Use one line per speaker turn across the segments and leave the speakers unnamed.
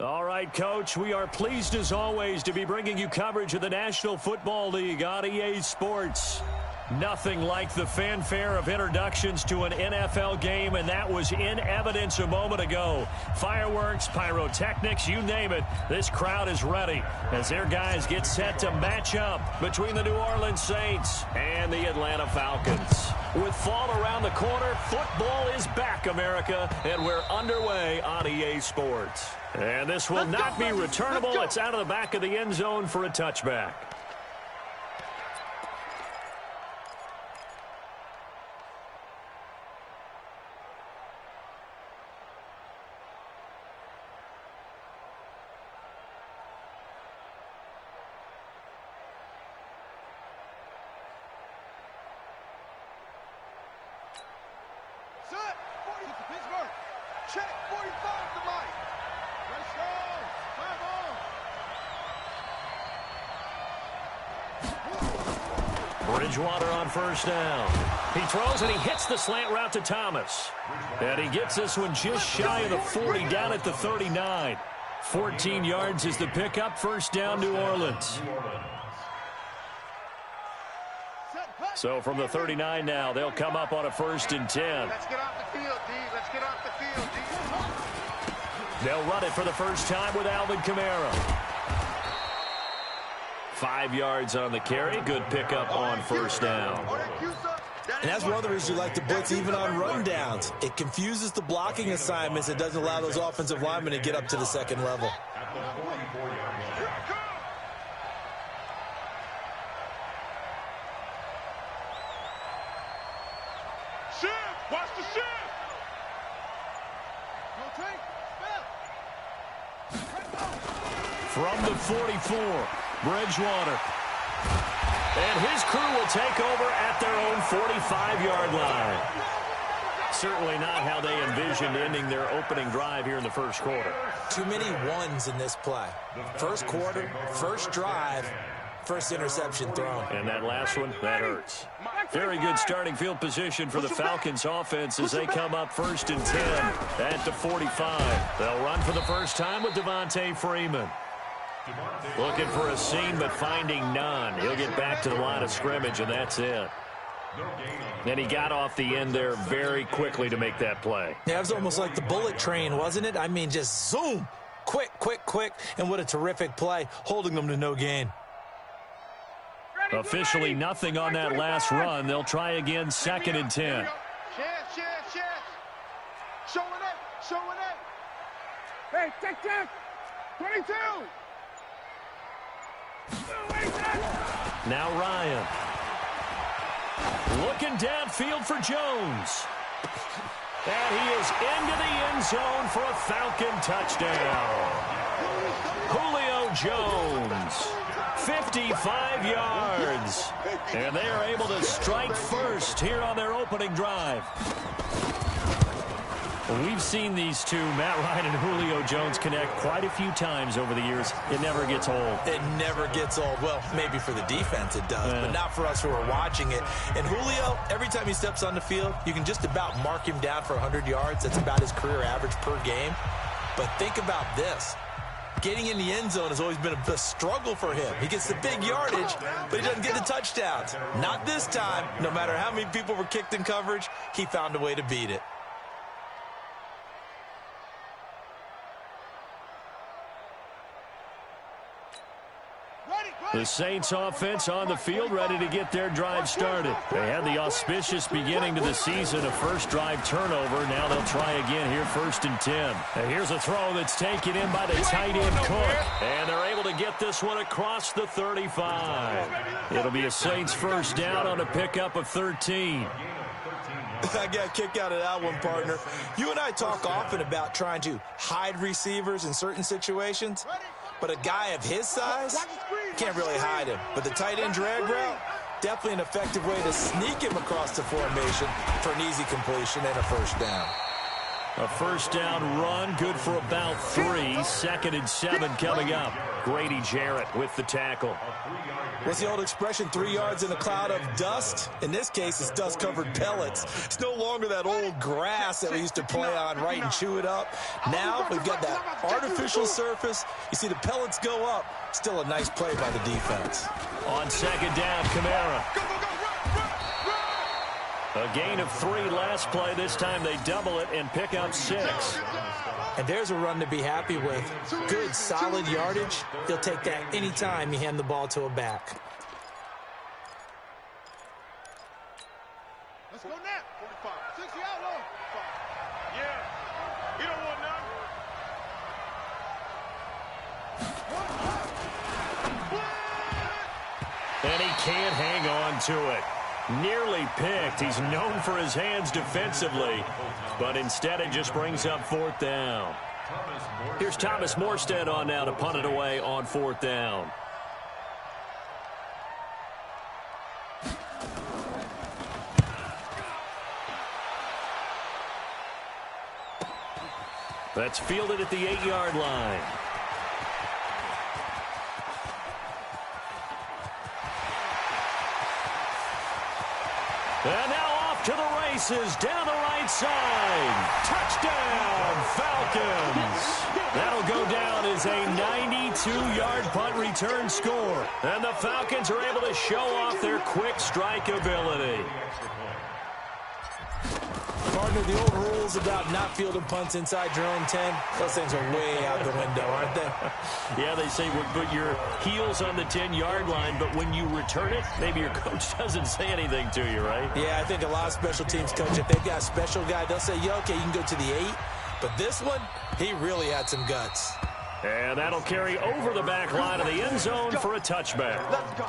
All right, Coach, we are pleased as always to be bringing you coverage of the National Football League on EA Sports. Nothing like the fanfare of introductions to an NFL game, and that was in evidence a moment ago. Fireworks, pyrotechnics, you name it, this crowd is ready as their guys get set to match up between the New Orleans Saints and the Atlanta Falcons. With fall around the corner, football is back, America, and we're underway on EA Sports. And this will not be returnable. It's out of the back of the end zone for a touchback. Bridgewater on first down. He throws and he hits the slant route to Thomas. And he gets this one just shy of the 40, down at the 39. 14 yards is the pickup. First down, New Orleans. So from the 39 now, they'll come up on a 1st and 10.
Let's get off the field, D. Let's get off the field, D.
They'll run it for the first time with Alvin Kamara. 5 yards on the carry. Good pickup on first down.
And that's one of the reasons you like to blitz even on rundowns. It confuses the blocking assignments. It doesn't allow those offensive linemen to get up to the second level.
Watch the shift.
From the 44, Bridgewater. And his crew will take over at their own 45-yard line. Certainly not how they envisioned ending their opening drive here in the first quarter.
Too many ones in this play. First quarter, first drive, first interception thrown.
And that last one, that hurts. Very good starting field position for the Falcons offense as they come up 1st and 10 at the 45. They'll run for the first time with Devontae Freeman. Looking for a seam, but finding none. He'll get back to the line of scrimmage, and that's it. And he got off the end there very quickly to make that play.
Yeah, it was almost like the bullet train, wasn't it? I mean, just zoom. Quick, quick, quick. And what a terrific play, holding them to no gain.
Officially nothing on that last run. They'll try again, 2nd and 10.
Chance. Showing it. Hey, take. 22.
Now Ryan. Looking downfield for Jones. And he is into the end zone for a Falcon touchdown. Julio Jones. 55 yards. And they are able to strike first here on their opening drive. We've seen these two, Matt Ryan and Julio Jones, connect quite a few times over the years. It never gets old.
It never gets old. Well, maybe for the defense it does, but not for us who are watching it. And Julio, every time he steps on the field, you can just about mark him down for 100 yards. That's about his career average per game. But think about this. Getting in the end zone has always been a struggle for him. He gets the big yardage, but he doesn't get the touchdowns. Not this time. No matter how many people were kicked in coverage, he found a way to beat it.
The Saints offense on the field, ready to get their drive started. They had the auspicious beginning to the season, a first drive turnover. Now they'll try again here, 1st and 10. And here's a throw that's taken in by the tight end Cook. And they're able to get this one across the 35. It'll be a Saints first down on a pickup of 13.
I got a kick out of that one, partner. You and I talk often about trying to hide receivers in certain situations. But a guy of his size can't really hide him. But the tight end drag route, definitely an effective way to sneak him across the formation for an easy completion and a first down.
A first down run, good for about 3. 2nd and 7 coming up. Grady Jarrett with the tackle.
What's the old expression, 3 yards in a cloud of dust? In this case, it's dust-covered pellets. It's no longer that old grass that we used to play on, right, and chew it up. Now we've got that artificial surface. You see the pellets go up. Still a nice play by the defense.
On 2nd down, Kamara. A gain of 3 last play. This time they double it and pick up 6.
And there's a run to be happy with. Good, solid yardage. He'll take that anytime you hand the ball to a back.
Let's go now. 45. 60 out low. Yeah. You don't want none.
And he can't hang on to it. Nearly picked. He's known for his hands defensively, but instead it just brings up 4th down. Here's Thomas Morstead on now to punt it away on 4th down. That's fielded at the 8-yard line. And now off to the races, down the right side. Touchdown, Falcons. That'll go down as a 92-yard punt return score. And the Falcons are able to show off their quick strike ability.
Partner, the old rules about not fielding punts inside your own 10, those things are way out the window, aren't they?
Yeah, they say put your heels on the 10-yard line, but when you return it, maybe your coach doesn't say anything to you, right?
Yeah, I think a lot of special teams coach, if they've got a special guy, they'll say, yeah, okay, you can go to the 8. But this one, he really had some guts.
And that'll carry over the back line of the end zone for a touchback.
Let's go.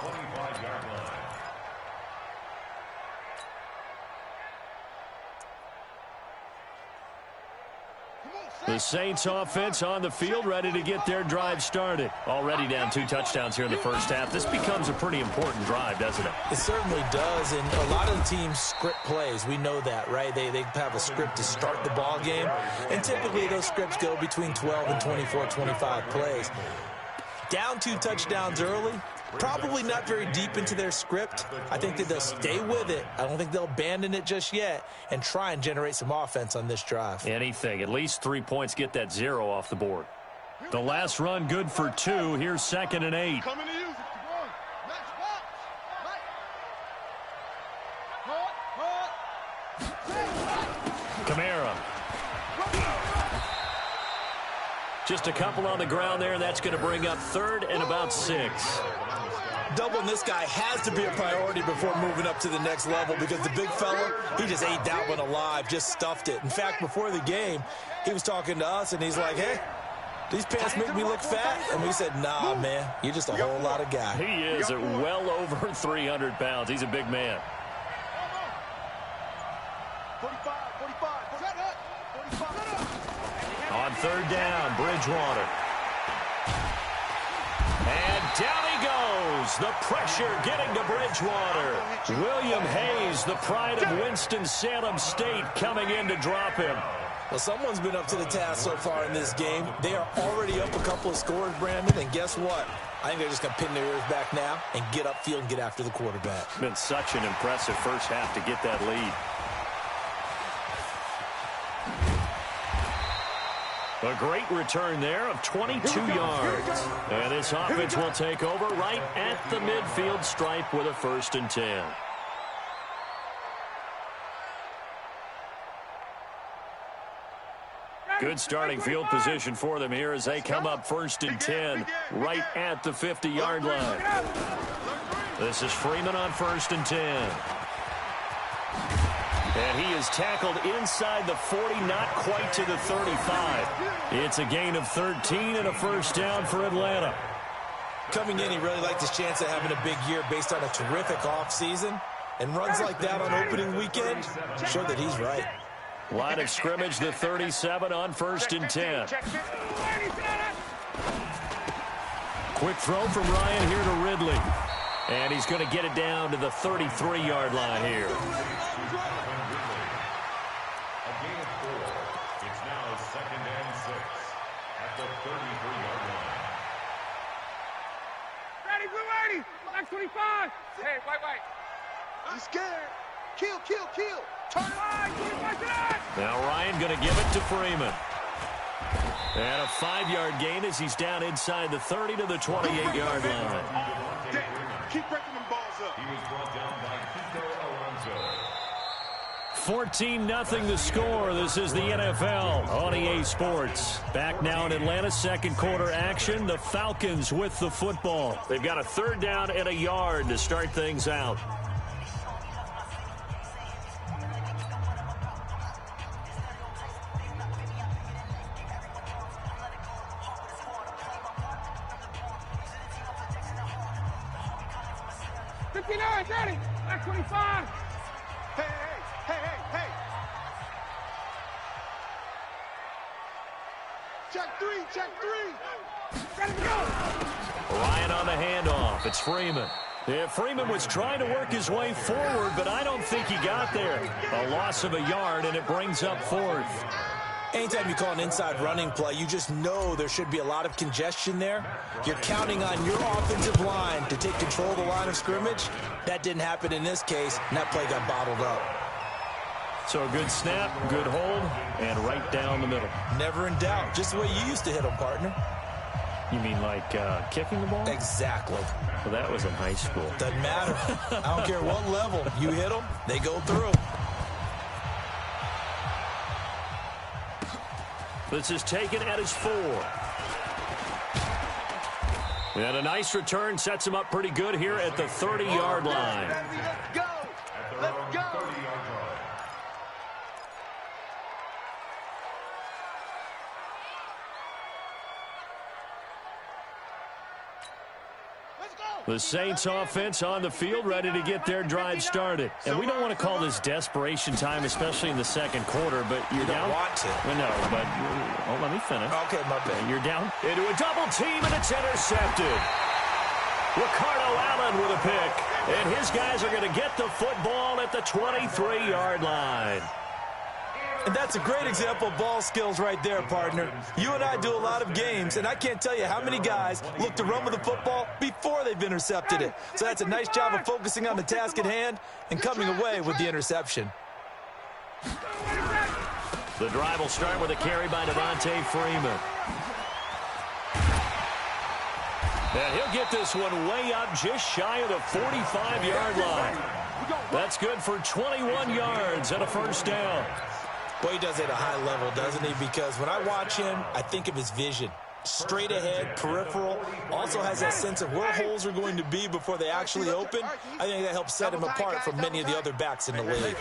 The Saints offense on the field, ready to get their drive started. Already down 2 touchdowns here in the first half. This becomes a pretty important drive, doesn't it?
It certainly does, and a lot of the teams script plays. We know that, right? They have a script to start the ball game, and typically those scripts go between 12 and 24, 25 plays. Down 2 touchdowns early, probably not very deep into their script. I think that they'll stay with it. I don't think they'll abandon it just yet and try and generate some offense on this drive.
Anything. At least 3 points, get that 0 off the board. The last run good for 2. Here's 2nd and 8.
Coming to use it.
Kamara. Just a couple on the ground there, and that's going to bring up 3rd and about 6.
Doubling this guy has to be a priority before moving up to the next level because the big fella, he just ate that one alive, just stuffed it. In fact, before the game, he was talking to us, and he's like, hey, these pants make me look fat? And we said, nah, man, you're just a whole lot of guy.
He is at well over 300 pounds. He's a big man.
45.
On 3rd down, Bridgewater. And down he goes. The pressure getting to Bridgewater. William Hayes, the pride of Winston-Salem State, coming in to drop him.
Well, someone's been up to the task so far in this game. They are already up a couple of scores, Brandon, and guess what? I think they're just going to pin their ears back now and get upfield and get after the quarterback.
Been such an impressive first half to get that lead. A great return there of 22 yards. And this offense will take over right at the midfield stripe with a 1st and 10. Good starting field position for them here as they come up 1st and 10 right at the 50-yard line. This is Freeman on 1st and 10. And he is tackled inside the 40, not quite to the 35. It's a gain of 13 and a 1st down for Atlanta.
Coming in, he really liked his chance of having a big year based on a terrific offseason. And runs like that on opening weekend show that he's right.
Line of scrimmage, the 37 on 1st and 10. Quick throw from Ryan here to Ridley. And he's going to get it down to the 33-yard line here.
heel. Turn it.
Now Ryan going to give it to Freeman. And a 5-yard gain as he's down inside the 30 to the 28-yard line.
Keep breaking them balls up.
14-0 the score. This is the NFL on EA Sports. Back now in Atlanta, second quarter action. The Falcons with the football. They've got a 3rd down and a yard to start things out.
Ready. Back 25. Hey. Check three. Ready to go.
Ryan on the handoff. It's Freeman. Yeah, Freeman was trying to work his way forward, but I don't think he got there. A loss of a yard, and it brings up 4th.
Anytime you call an inside running play, you just know there should be a lot of congestion there. You're counting on your offensive line to take control of the line of scrimmage. That didn't happen in this case, and that play got bottled up.
So a good snap, good hold, and right down the middle.
Never in doubt. Just the way you used to hit them, partner.
You mean like kicking the ball?
Exactly.
Well, that was in high school.
Doesn't matter. I don't care what level. You hit them, they go through.
This is taken at his 4. And a nice return sets him up pretty good here at the 30-yard line.
Let's go. Let's go.
The Saints offense on the field, ready to get their drive started. And we don't want to call this desperation time, especially in the second quarter, but you're down.
You don't want to.
Well, no, but let me finish.
Okay, my bad.
You're down into a double team, and it's intercepted. Ricardo Allen with a pick. And his guys are going to get the football at the 23-yard line.
And that's a great example of ball skills right there, partner. You and I do a lot of games, and I can't tell you how many guys look to run with the football before they've intercepted it. So that's a nice job of focusing on the task at hand and coming away with the interception.
The drive will start with a carry by Devontae Freeman. And he'll get this one way up just shy of the 45-yard line. That's good for 21 yards and a 1st down.
Well, he does it at a high level, doesn't he? Because when I watch him, I think of his vision. Straight ahead, peripheral, also has that sense of where holes are going to be before they actually open. I think that helps set him apart from many of the other backs in the league.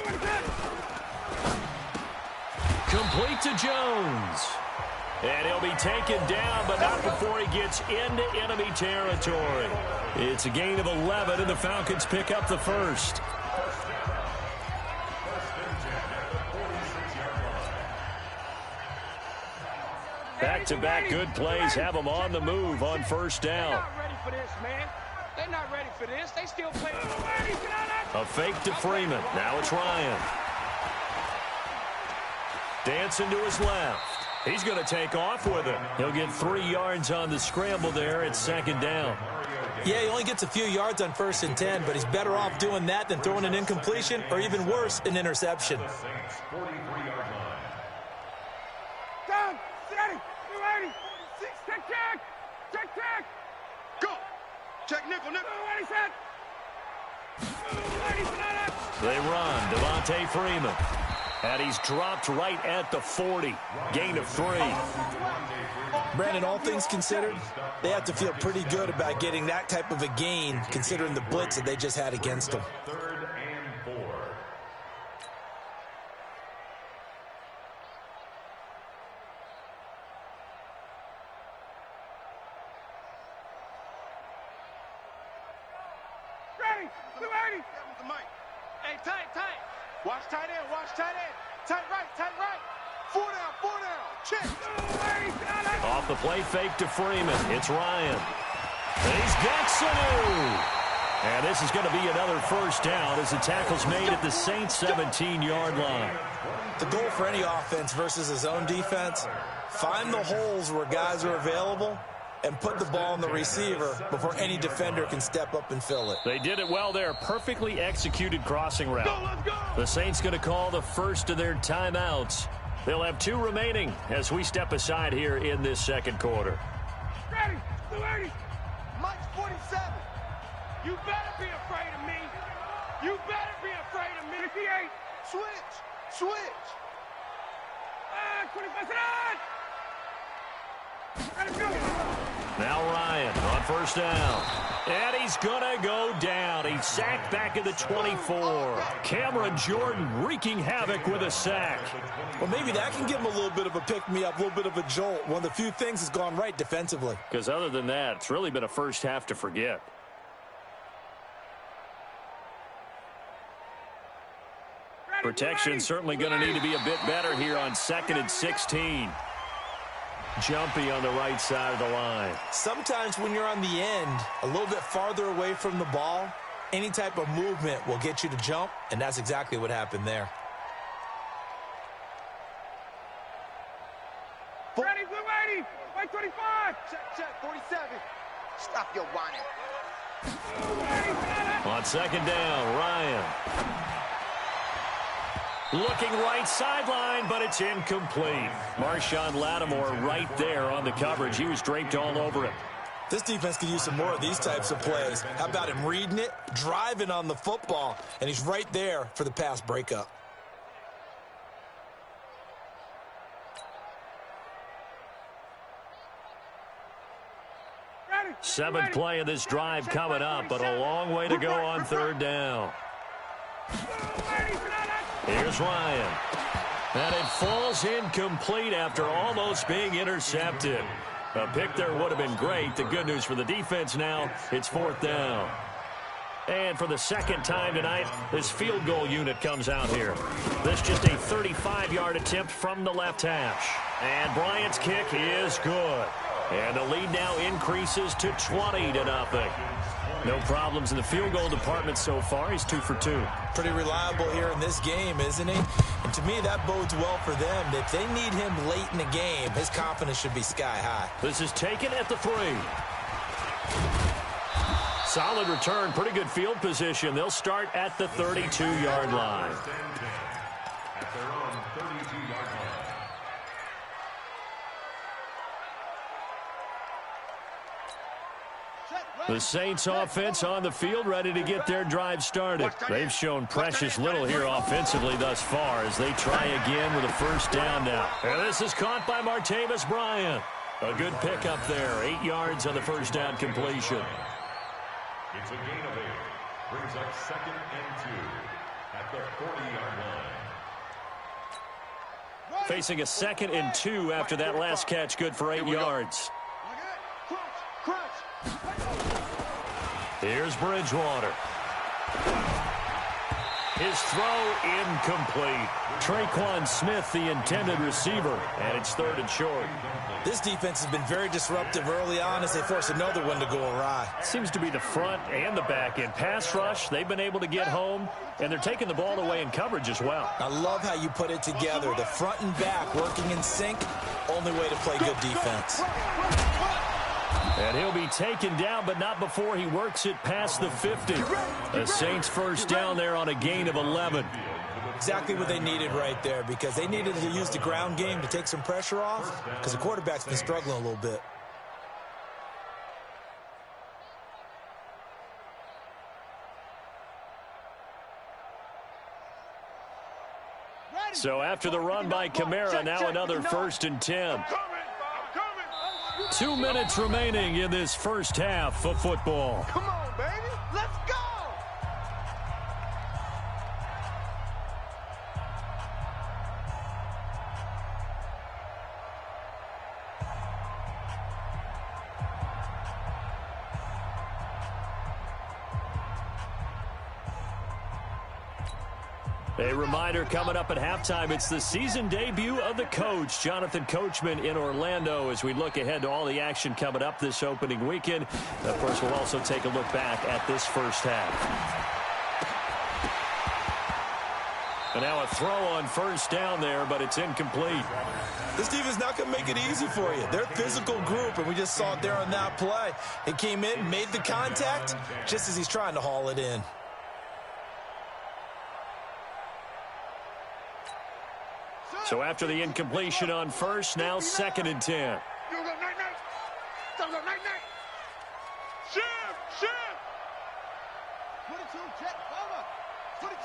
Complete to Jones. And he'll be taken down, but not before he gets into enemy territory. It's a gain of 11, and the Falcons pick up the 1st. Back-to-back good plays have them on the move on 1st down.
They're not ready for this, man. They're not ready for this. They still play.
A fake to Freeman. Now it's Ryan. Dancing to his left. He's going to take off with it. He'll get 3 yards on the scramble there at 2nd down.
Yeah, he only gets a few yards on 1st and 10, but he's better off doing that than throwing an incompletion or even worse, an interception.
Down. Steady. You ready? Check. Go. Check nickel. Ready, set.
They run. Devontae Freeman. And he's dropped right at the 40. Gain of 3.
Brandon, all things considered, they have to feel pretty good about getting that type of a gain, considering the blitz that they just had against them.
3rd and 4.
Ready. Hey, tight. Watch tight end. Tight right. 4 down. Check.
Off the play fake to Freeman. It's Ryan. He's got Sanu. And this is going to be another 1st down as the tackle's made at the Saints 17-yard line.
The goal for any offense versus his own defense, find the holes where guys are available and put the ball on the receiver before any defender can step up and fill it.
They did it well there. Perfectly executed crossing route.
Let's go.
The Saints going to call the first of their timeouts. They'll have 2 remaining as we step aside here in this second quarter.
Ready, 280. Mike's 47. You better be afraid of me. You better be afraid of me. 58. Switch. 25
Now Ryan on first down. And he's going to go down. He's sacked back at the 24. Cameron Jordan wreaking havoc with a sack.
Well, maybe that can give him a little bit of a pick-me-up, a little bit of a jolt. One of the few things that's gone right defensively.
Because other than that, it's really been a first half to forget. Protection certainly going to need to be a bit better here on 2nd and 16. Jumpy on the right side of the line.
Sometimes when you're on the end, a little bit farther away from the ball, any type of movement will get you to jump, and that's exactly what happened there.
Ready, 280. Mike 25. Check, 47. Stop your whining.
On 2nd down, Ryan. Looking right sideline, but it's incomplete. Marshawn Lattimore right there on the coverage. He was draped all over it.
This defense could use some more of these types of plays. How about him reading it, driving on the football, and he's right there for the pass breakup.
Seventh play of this drive coming up, but a long way to go on 3rd down. Here's Ryan. And it falls incomplete after almost being intercepted. A pick there would have been great. The good news for the defense now, it's 4th down. And for the second time tonight, this field goal unit comes out here. This just a 35-yard attempt from the left hash. And Bryant's kick is good. And the lead now increases to 20-0. No problems in the field goal department so far. He's 2 for 2.
Pretty reliable here in this game, isn't he? And to me, that bodes well for them. If they need him late in the game, his confidence should be sky high.
This is taken at the 3. Solid return, pretty good field position. They'll start at the 32-yard line. The Saints offense on the field, ready to get their drive started. They've shown precious little here offensively thus far as they try again with a first down now. And this is caught by Martavis Bryant. A good pickup there, 8 yards on the first down completion.
It's a gain of 8. Brings up 2nd and 2 at the 40-yard line.
Facing a 2nd and 2 after that last catch, good for 8 yards. Here's Bridgewater. His throw incomplete. Traquan Smith, the intended receiver, and it's 3rd and short.
This defense has been very disruptive early on as they force another one to go awry.
Seems to be the front and the back end. Pass rush, they've been able to get home, and they're taking the ball away in coverage as well.
I love how you put it together. The front and back working in sync, only way to play good defense.
And he'll be taken down, but not before he works it past the 50. The Saints first down there on a gain of 11.
Exactly what they needed right there, because they needed to use the ground game to take some pressure off, because the quarterback's been struggling a little bit.
So after the run by Kamara, now another 1st and 10. 2 minutes remaining in this first half of football.
Come on, baby. Let's go.
A reminder coming up at halftime, it's the season debut of the coach, Jonathan Coachman, in Orlando, as we look ahead to all the action coming up this opening weekend. Of course, we'll also take a look back at this first half. And now a throw on first down there, but it's incomplete.
This defense is not going to make it easy for you. They're a physical group, and we just saw it there on that play. It came in, made the contact, just as he's trying to haul it in.
So after the incompletion on first, now 2nd and 10.
Shift! 22, check, over. 22,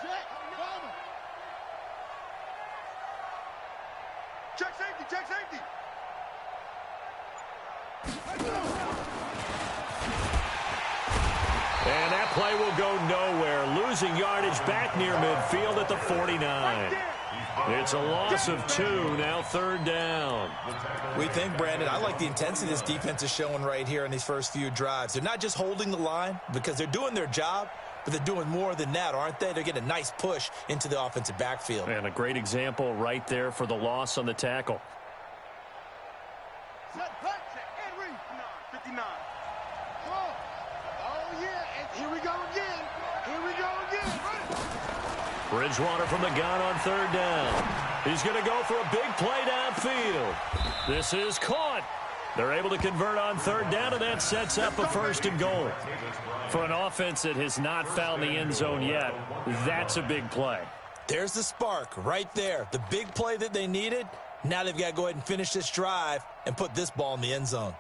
check, over. Check safety.
And that play will go nowhere. Losing yardage back near midfield at the 49. It's a loss of 2, now 3rd down.
We think, Brandon, I like the intensity this defense is showing right here in these first few drives. They're not just holding the line because they're doing their job, but they're doing more than that, aren't they? They're getting a nice push into the offensive backfield.
And a great example right there for the loss on the tackle.
Set, back, check, and read. 59. Oh, yeah, and here we go again.
Bridgewater from the gun on 3rd down. He's going to go for a big play downfield. This is caught. They're able to convert on 3rd down, and that sets up a 1st and goal. For an offense that has not found the end zone yet, that's a big play.
There's the spark right there. The big play that they needed. Now they've got to go ahead and finish this drive and put this ball in the end zone.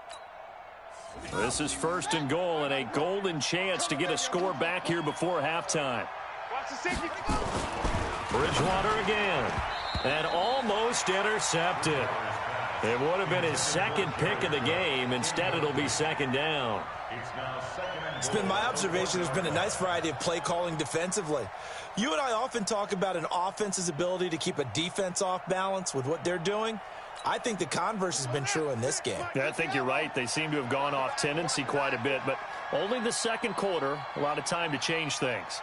This is 1st and goal, and a golden chance to get a score back here before halftime. Bridgewater again, and almost intercepted. It would have been his 2nd pick of the game. Instead, it'll be 2nd down.
It's been my observation there's been a nice variety of play calling defensively. You and I often talk about an offense's ability to keep a defense off balance with what they're doing. I think the converse has been true in this game.
Yeah, I think you're right. They seem to have gone off tendency quite a bit, but only the 2nd quarter, a lot of time to change things.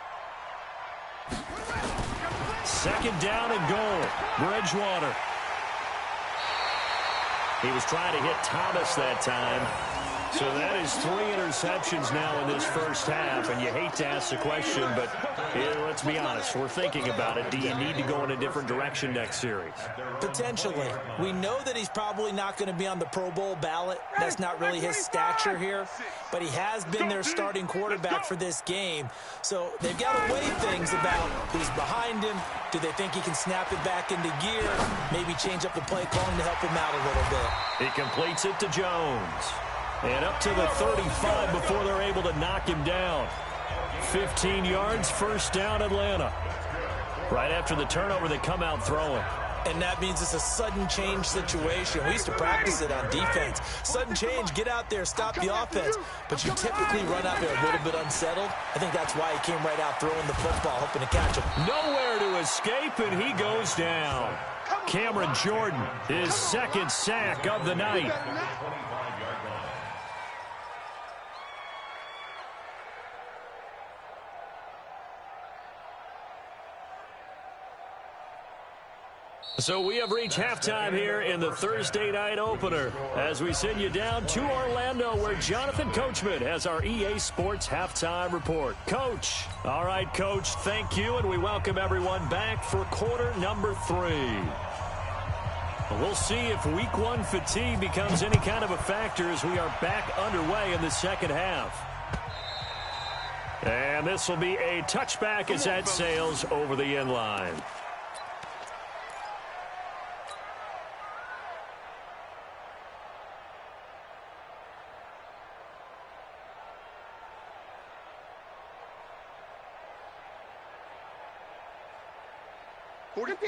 2nd down and goal. Bridgewater. He was trying to hit Thomas that time. So that is 3 interceptions now in this first half, and you hate to ask the question, but let's be honest, we're thinking about it. Do you need to go in a different direction next series?
Potentially. We know that he's probably not going to be on the Pro Bowl ballot. That's not really his stature here, but he has been their starting quarterback for this game. So they've got to weigh things about who's behind him. Do they think he can snap it back into gear? Maybe change up the play calling to help him out a little bit.
He completes it to Jones. And up to the 35 before they're able to knock him down. 15 yards, 1st down, Atlanta. Right after the turnover, they come out throwing.
And that means it's a sudden change situation. We used to practice it on defense. Sudden change, get out there, stop the offense. But you typically run out there a little bit unsettled. I think that's why he came right out throwing the football, hoping to catch him.
Nowhere to escape, and he goes down. Cameron Jordan, his 2nd sack of the night. So we have reached halftime here in the Thursday night opener as we send you down to Orlando where Jonathan Coachman has our EA Sports halftime report. Coach. All right, Coach, thank you, and we welcome everyone back for quarter number 3. We'll see if week 1 fatigue becomes any kind of a factor as we are back underway in the 2nd half. And this will be a touchback as that sails over the end line.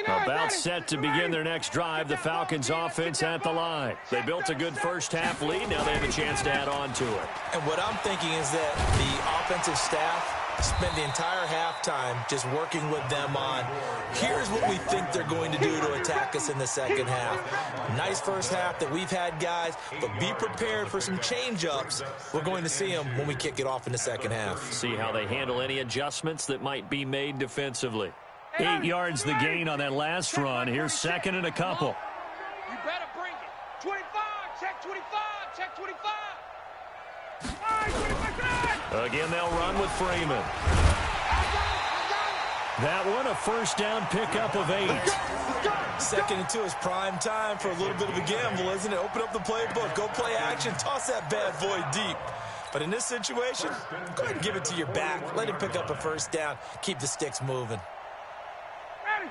About set to begin their next drive, the Falcons offense at the line. They built a good first half lead. Now they have a chance to add on to it.
And what I'm thinking is that the offensive staff spent the entire halftime just working with them on, here's what we think they're going to do to attack us in the 2nd half. Nice first half that we've had, guys, but be prepared for some change-ups. We're going to see them when we kick it off in the 2nd half.
See how they handle any adjustments that might be made defensively. 8 yards the gain on that last run. Here's 2nd and a couple.
You better bring it. 25, check 25, check 25.
Again, they'll run with Freeman. That one, a first down pickup of 8.
2nd and 2 is prime time for a little bit of a gamble, isn't it? Open up the playbook, go play action, toss that bad boy deep. But in this situation, go ahead and give it to your back. Let him pick up a first down. Keep the sticks moving.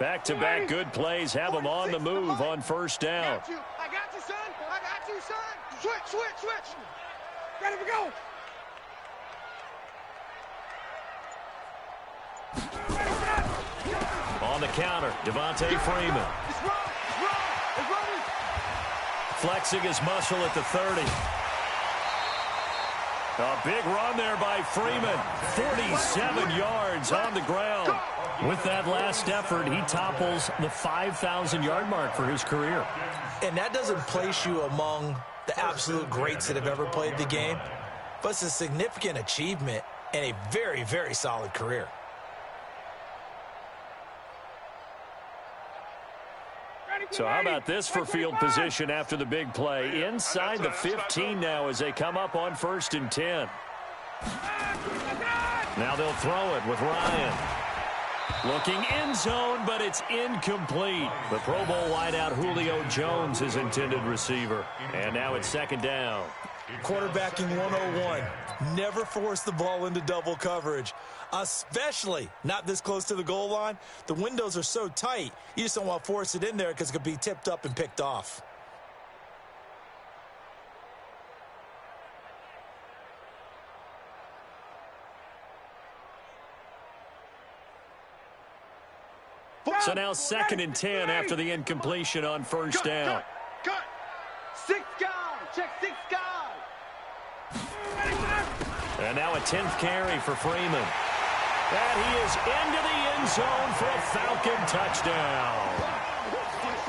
Back-to-back good plays have him on the move on first down.
I got you, son. I got you, son. Switch. Ready to go.
On the counter, Devontae Freeman.
It's running.
Flexing his muscle at the 30. A big run there by Freeman. 47 yards on the ground. With that last effort, he topples the 5,000-yard mark for his career.
And that doesn't place you among the absolute greats that have ever played the game, but it's a significant achievement and a very, very solid career.
So how about this for field position after the big play? Inside the 15 now as they come up on 1st and 10. Now they'll throw it with Ryan. Looking end zone, but it's incomplete. The Pro Bowl wideout Julio Jones is intended receiver. And now it's 2nd down.
Quarterbacking 101. Never force the ball into double coverage, especially not this close to the goal line. The windows are so tight, you just don't want to force it in there because it could be tipped up and picked off.
So now 2nd and 10 after the incompletion on first down.
Cut. 6 guys. Check 6 guys.
And now a 10th carry for Freeman. And he is into the end zone for a Falcon touchdown.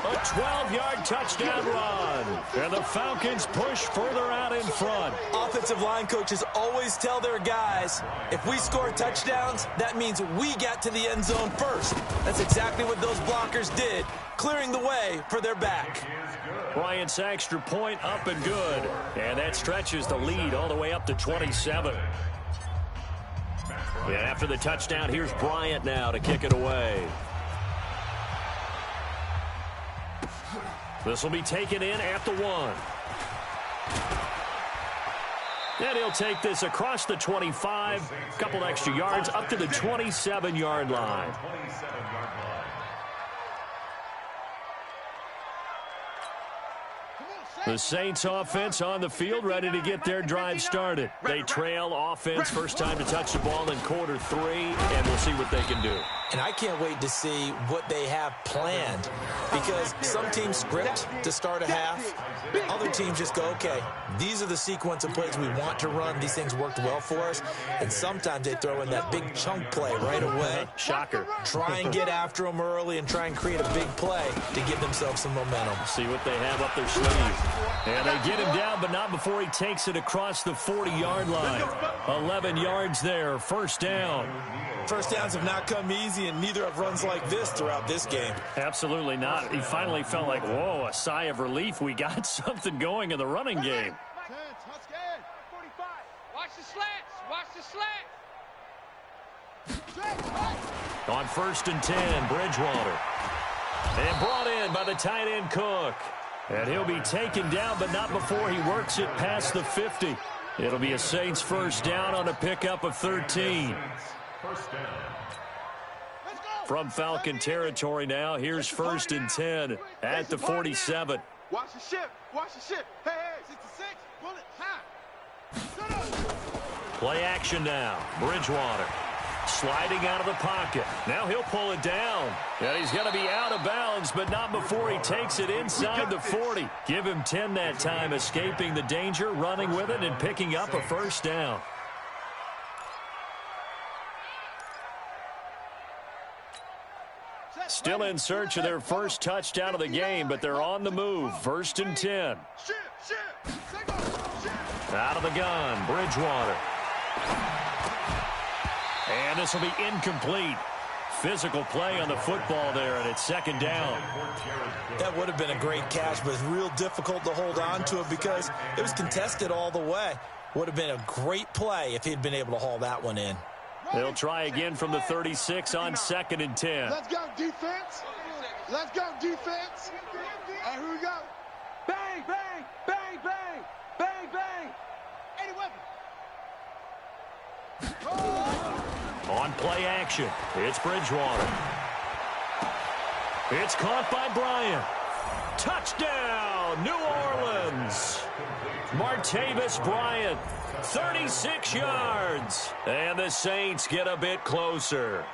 A 12-yard touchdown run. And the Falcons push further out in front.
Offensive line coaches always tell their guys, if we score touchdowns, that means we got to the end zone first. That's exactly what those blockers did, clearing the way for their back.
Bryant's extra point up and good. And that stretches the lead all the way up to 27. And after the touchdown, here's Bryant now to kick it away. This will be taken in at the 1. And he'll take this across the 25, a couple extra yards up to the 27-yard line. The Saints offense on the field, ready to get their drive started. They trail offense, first time to touch the ball in quarter 3, and we'll see what they can do.
And I can't wait to see what they have planned, because some teams script to start a half. Other teams just go, okay, these are the sequence of plays we want to run. These things worked well for us. And sometimes they throw in that big chunk play right away.
Shocker.
Try and get after them early and try and create a big play to give themselves some momentum.
See what they have up their sleeve. And they get him down, but not before he takes it across the 40-yard line. 11 yards there, first down.
First downs have not come easy, and neither have runs like this throughout this game.
Absolutely not. He finally felt like, whoa, a sigh of relief. We got something going in the running game.
45. Watch the slants. Watch the slants.
On 1st and 10, Bridgewater. And brought in by the tight end Cook. And he'll be taken down, but not before he works it past the 50. It'll be a Saints first down on a pickup of 13. From Falcon territory now, here's 1st and 10 at the 47.
Watch the ship. Watch the ship. Hey, 66. Bullet. High.
Play action now. Bridgewater sliding out of the pocket. Now he'll pull it down. And he's going to be out of bounds, but not before he takes it inside the 40. Give him 10 that time, escaping the danger, running with it, and picking up a first down. Still in search of their first touchdown of the game, but they're on the move. 1st and 10. Out of the gun, Bridgewater. And this will be incomplete. Physical play on the football there, and it's 2nd down.
That would have been a great catch, but it's real difficult to hold on to it because it was contested all the way. Would have been a great play if he'd been able to haul that one in.
They'll try again from the 36 on 2nd and 10.
Let's go, defense. Let's go, defense. All right, here we go. Bang, bang, bang, bang, bang, bang. 80 weapon.
On play action, it's Bridgewater. It's caught by Bryant. Touchdown, New Orleans. Martavis Bryant, 36 yards. And the Saints get a bit closer.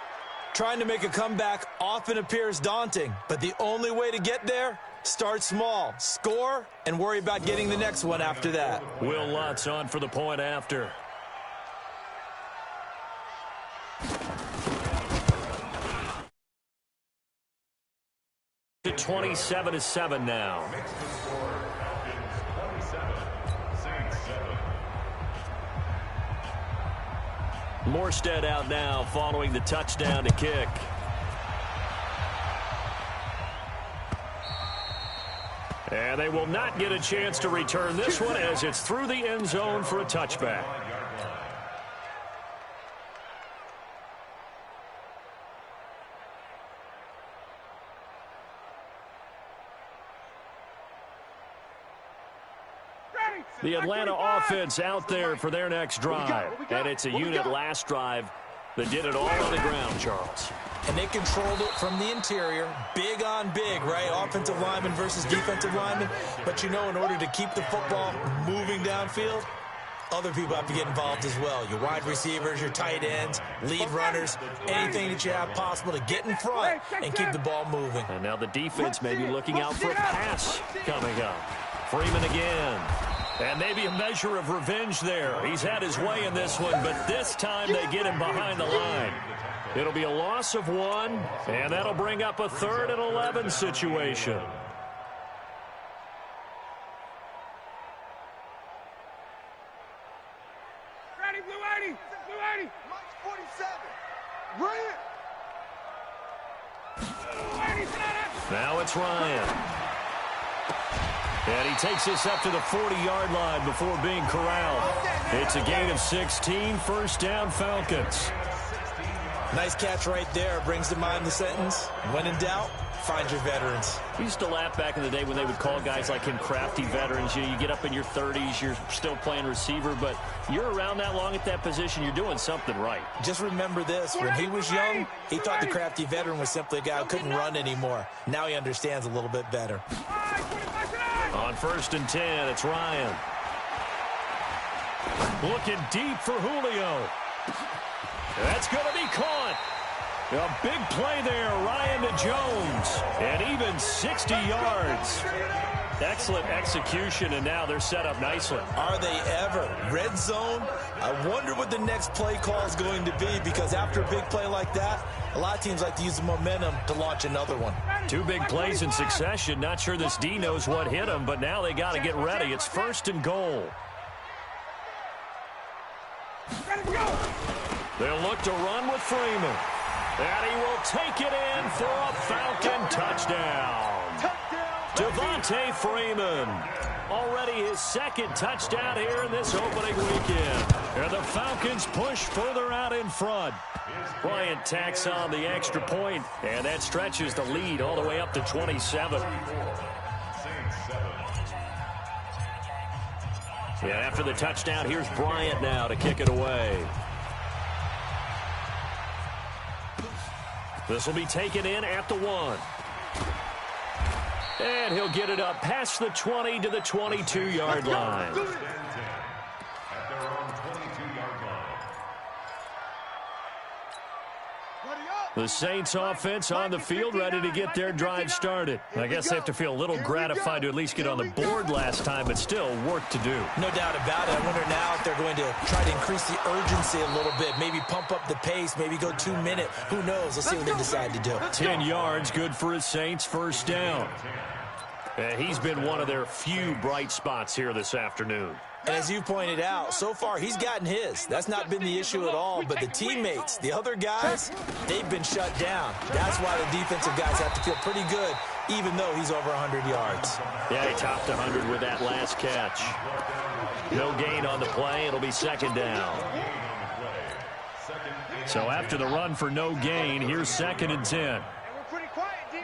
Trying to make a comeback often appears daunting, but the only way to get there, start small, score, and worry about getting the next one after that.
Will Lutz on for the point after. To 27-7 now. Morstead out now following the touchdown to kick. And they will not get a chance to return this one as it's through the end zone for a touchback. The Atlanta offense out there for their next drive. And it's a unit last drive that did it all on the ground, Charles.
And they controlled it from the interior. Big on big, right? Offensive lineman versus defensive lineman. But you know, in order to keep the football moving downfield, other people have to get involved as well. Your wide receivers, your tight ends, lead runners, anything that you have possible to get in front and keep the ball moving.
And now the defense may be looking out for a pass coming up. Freeman again. And maybe a measure of revenge there. He's had his way in this one, but this time they get him behind the line. It'll be a loss of 1, and that'll bring up a 3rd and 11 situation.
Ready, Blue 80. Blue 80. Mike's 47. Bring it.
Now it's Ryan. And he takes this up to the 40-yard line before being corralled. It's a gain of 16, first down Falcons.
Nice catch right there. Brings to mind the sentence, when in doubt, find your veterans.
We used to laugh back in the day when they would call guys like him crafty veterans. You know, you get up in your 30s, you're still playing receiver, but you're around that long at that position, you're doing something right.
Just remember this, when he was young, he thought the crafty veteran was simply a guy who couldn't run anymore. Now he understands a little bit better.
On 1st and 10, it's Ryan. Looking deep for Julio. That's going to be caught. A big play there, Ryan to Jones. And even 60 yards. Excellent execution, and now they're set up nicely.
Are they ever? Red zone? I wonder what the next play call is going to be, because after a big play like that, a lot of teams like to use the momentum to launch another one. 2
big plays in succession. Not sure this D knows what hit him, but now they got to get ready. It's 1st and goal. They'll look to run with Freeman. And he will take it in for a Falcon touchdown. Devontae Freeman. Already his 2nd touchdown here in this opening weekend. And the Falcons push further out in front. Bryant tacks on the extra point, and that stretches the lead all the way up to 27. And after the touchdown, here's Bryant now to kick it away. This will be taken in at the 1. And he'll get it up past the 20 to the 22-yard line. The Saints offense on the field, ready to get their drive started. I guess they have to feel a little gratified to at least get on the board last time, but still work to do.
No doubt about it. I wonder now if they're going to try to increase the urgency a little bit, maybe pump up the pace, maybe go 2 minute. Who knows? Let's see what they decide to do.
10 yards, good for his Saints, first down. And he's been one of their few bright spots here this afternoon.
And as you pointed out, so far he's gotten his. That's not been the issue at all. But the teammates, the other guys, they've been shut down. That's why the defensive guys have to feel pretty good, even though he's over 100 yards.
Yeah, he topped 100 with that last catch. No gain on the play. It'll be 2nd down. So after the run for no gain, here's 2nd and 10.
And we're pretty quiet, D.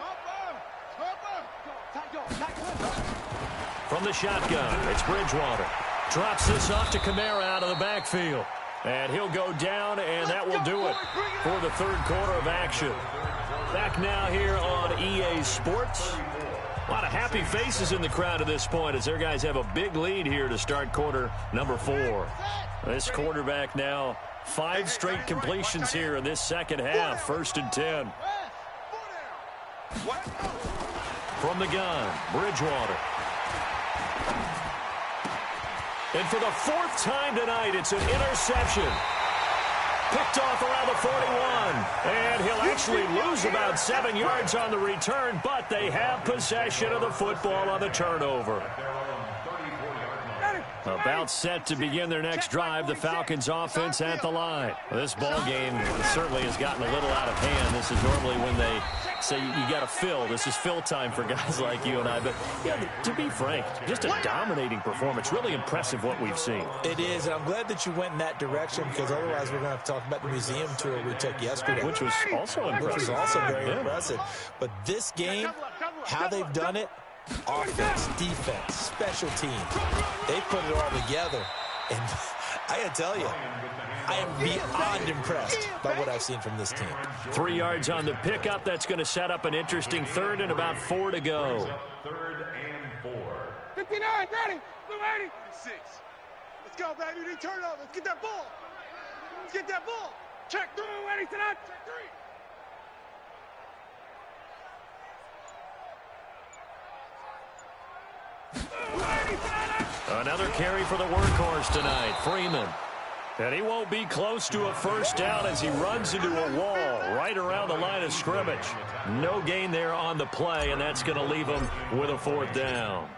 From the shotgun, it's Bridgewater. Drops this off to Kamara out of the backfield. And he'll go down, and that will do it for the 3rd quarter of action. Back now here on EA Sports. A lot of happy faces in the crowd at this point as their guys have a big lead here to start quarter number 4. This quarterback now 5 straight completions here in this second half. 1st and 10. From the gun, Bridgewater. And for the 4th time tonight, it's an interception. Picked off around the 41. And he'll actually lose about 7 yards on the return, but they have possession of the football on the turnover. About set to begin their next drive, the Falcons offense at the line. This ball game certainly has gotten a little out of hand. This is normally when they say you got to fill. This is fill time for guys like you and I. But yeah, to be frank, just a dominating performance. Really impressive what we've seen.
It is, and I'm glad that you went in that direction because otherwise we're going to have to talk about the museum tour we took yesterday.
Which was also impressive.
Which was also very impressive. But this game, how they've done it, offense, defense, special teams, they put it all together. And I got to tell you, I am beyond impressed by what I've seen from this team.
3 yards on the pickup. That's going to set up an interesting 3rd and about 4 to go.
3rd and 4.
59, ready, blue 80. 6. Let's go, baby. We need turnover. Let's get that ball. Let's get that ball. Check 3, ready tonight. Check 3.
Another carry for the workhorse tonight, Freeman. And he won't be close to a 1st down as he runs into a wall right around the line of scrimmage. No gain there on the play, and that's going to leave him with a 4th down.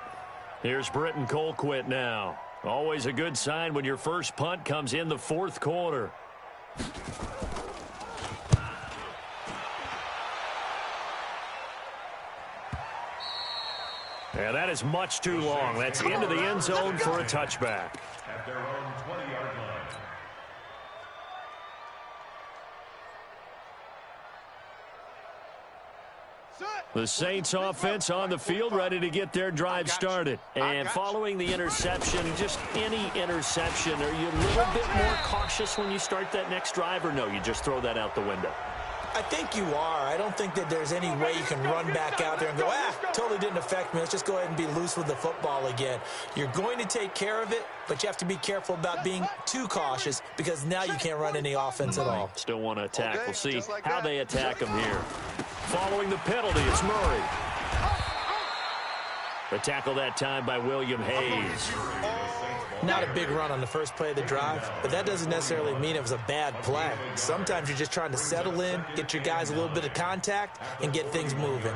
Here's Britton Colquitt now. Always a good sign when your first punt comes in the 4th quarter. And that is much too long. That's into the end zone for a touchback.
At their own 20-yard line.
The Saints offense on the field, ready to get their drive started. And following the interception, just any interception, are you a little bit more cautious when you start that next drive, or no, you just throw that out the window?
I think you are. I don't think that there's any way you can run back out there and go, totally didn't affect me. Let's just go ahead and be loose with the football again. You're going to take care of it, but you have to be careful about being too cautious because now you can't run any offense at all.
Still want to attack. We'll see how they attack him here. Following the penalty, it's Murray. The tackle that time by William Hayes.
Not a big run on the first play of the drive, but that doesn't necessarily mean it was a bad play. Sometimes you're just trying to settle in, get your guys a little bit of contact, and get things moving.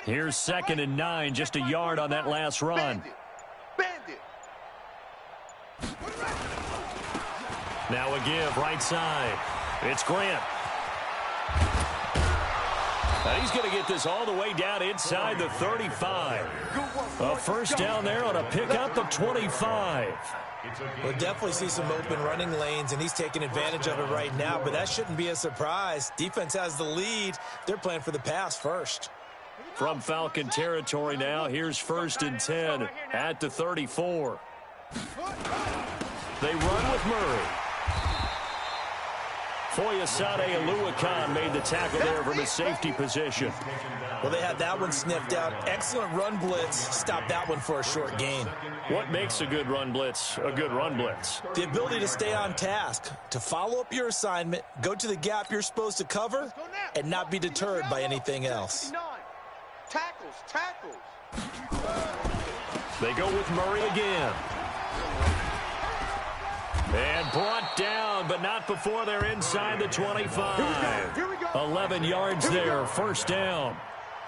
Here's 2nd and 9, just a yard on that last run.
Bandit.
Now a give, right side. It's Grant. And he's going to get this all the way down inside the 35. A 1st down there on a pickup of 25.
We'll definitely see some open running lanes, and he's taking advantage of it right now, but that shouldn't be a surprise. Defense has the lead. They're playing for the pass first.
From Falcon territory now, here's 1st and 10 at the 34. They run with Murray. Foyesade Aluakan made the tackle there from his safety position.
Well, they had that one sniffed out. Excellent run blitz. Stop that one for a short gain.
What makes a good run blitz a good run blitz?
The ability to stay on task, to follow up your assignment, go to the gap you're supposed to cover, and not be deterred by anything else.
Tackles.
They go with Murray again. And brought down, but not before they're inside the 25. 11 yards there, 1st down.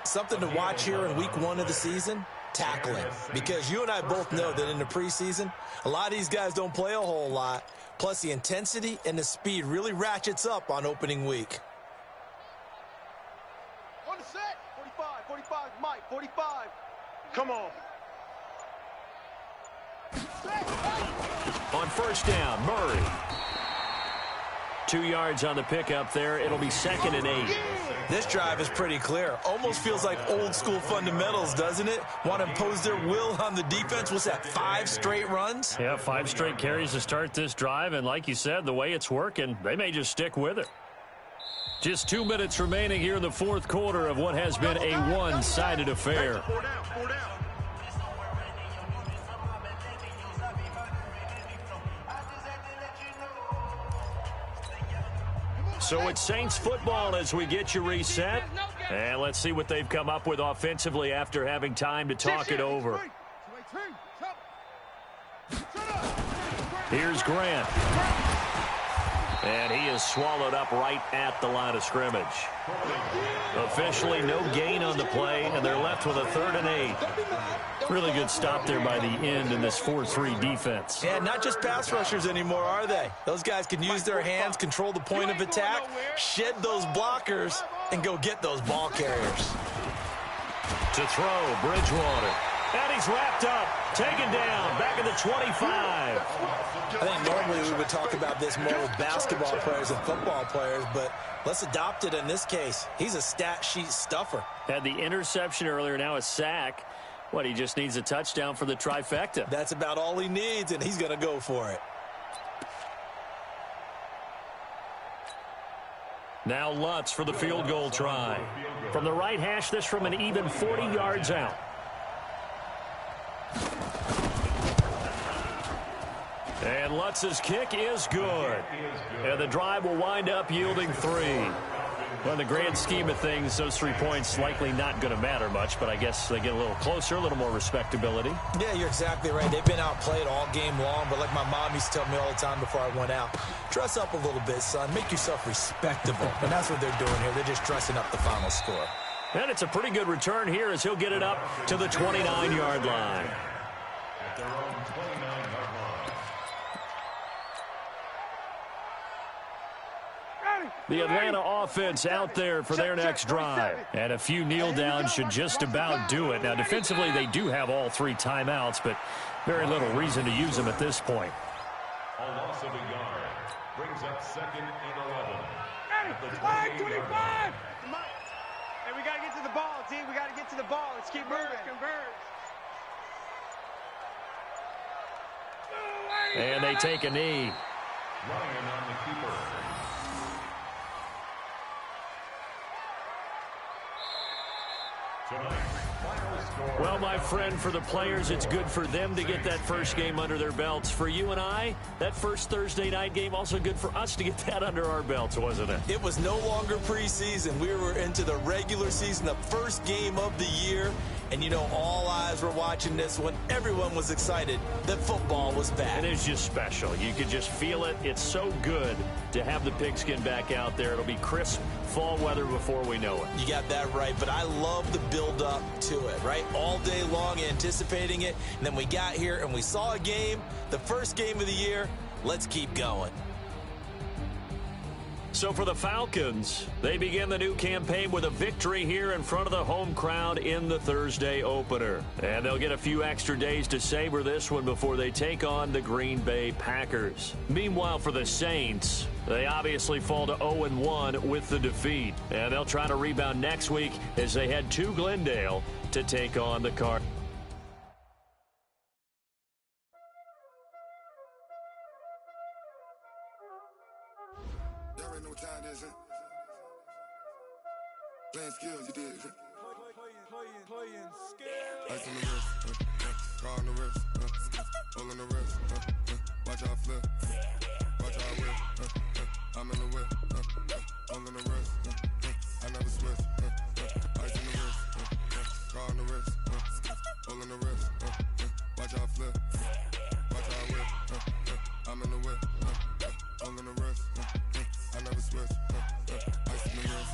Something to watch here in week 1 of the season, tackling. Because you and I both know that in the preseason, a lot of these guys don't play a whole lot. Plus, the intensity and the speed really ratchets up on opening week.
On the set, 45, Mike, 45. Come on.
On first down, Murray. 2 yards on the pickup there. It'll be 2nd and 8.
This drive is pretty clear. Almost feels like old school fundamentals, doesn't it? Want to impose their will on the defense. What's that, 5 straight runs?
Yeah, 5 straight carries to start this drive. And like you said, the way it's working, they may just stick with it. Just 2 minutes remaining here in the fourth quarter of what has been a one-sided affair.
4 down, 4 down.
So it's Saints football as we get you reset. And let's see what they've come up with offensively after having time to talk it over. Here's Grant. And he is swallowed up right at the line of scrimmage. Officially no gain on the play, and they're left with a 3rd and 8. Really good stop there by the end in this 4-3 defense.
Yeah, not just pass rushers anymore, are they? Those guys can use their hands, control the point of attack, shed those blockers, and go get those ball carriers.
To throw, Bridgewater. And he's wrapped up, taken down, back at the 25.
I think normally we would talk about this more with basketball players and football players, but let's adopt it in this case. He's a stat sheet stuffer.
Had the interception earlier, now a sack. What, he just needs a touchdown for the trifecta.
That's about all he needs, and he's going to go for it.
Now Lutz for the field goal try. From the right hash, this from an even 40 yards out. And Lutz's kick is good. And the drive will wind up yielding 3. Well, in the grand scheme of things, those 3 points likely not going to matter much, but I guess they get a little closer, a little more respectability.
Yeah, you're exactly right. They've been outplayed all game long, but like my mom used to tell me all the time before I went out, dress up a little bit, son. Make yourself respectable. And that's what they're doing here. They're just dressing up the final score.
And it's a pretty good return here as he'll get it up to the 29-yard line.
At their own 29-yard line.
The Atlanta offense out there for their next drive. And a few kneel downs should just about do it. Now, defensively, they do have all 3 timeouts, but very little reason to use them at this point.
A loss of a yard brings up 2nd and 11. At the
25.
28-yard
Hey, we got to get to the ball, team. We got to get to the ball. Let's keep moving.
And they take a knee.
Ryan on the keeper.
Well, my friend, for the players, it's good for them to get that first game under their belts. For you and I, that first Thursday night game, also good for us to get that under our belts, wasn't it?
It was no longer preseason. We were into the regular season, the first game of the year. And, you know, all eyes were watching this one. Everyone was excited that football was back.
It is just special. You could just feel it. It's so good to have the pigskin back out there. It'll be crisp fall weather before we know it.
You got that right, but I love the build-up to it, right? All day long anticipating it, and then we got here and we saw a game, the first game of the year. Let's keep going.
So for the Falcons, they begin the new campaign with a victory here in front of the home crowd in the Thursday opener. And they'll get a few extra days to savor this one before they take on the Green Bay Packers. Meanwhile, for the Saints, they obviously fall to 0-1 with the defeat. And they'll try to rebound next week as they head to Glendale to take on the Cardinals.
Y'all already know what time it is, huh? Playing skills, you did. Playing skills. Ice on the wrist, car on the wrist, hole on the wrist, watch how I flip, watch how I whip, I'm in the whip, hole on the wrist, I never switch, ice on the wrist, car on the wrist, hole on the wrist, watch how I flip, watch how I whip, I'm in the whip, hole on the wrist, I never switch, ice on the wrist,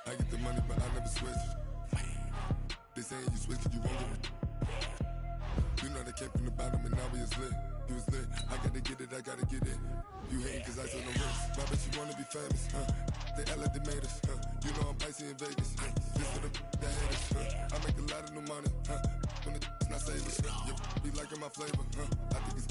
I get the money but I never switch. They saying you switch cause you won't get it. You know they came from the bottom and now we is lit. You was lit. I gotta get it, I gotta get it. You hating cause I took no risks. My bitch, you wanna be famous, They act like they made us, You know I'm icy in Vegas, This for the that haters, I make a lot of new money, When the not savers, Be liking my flavor, I think it's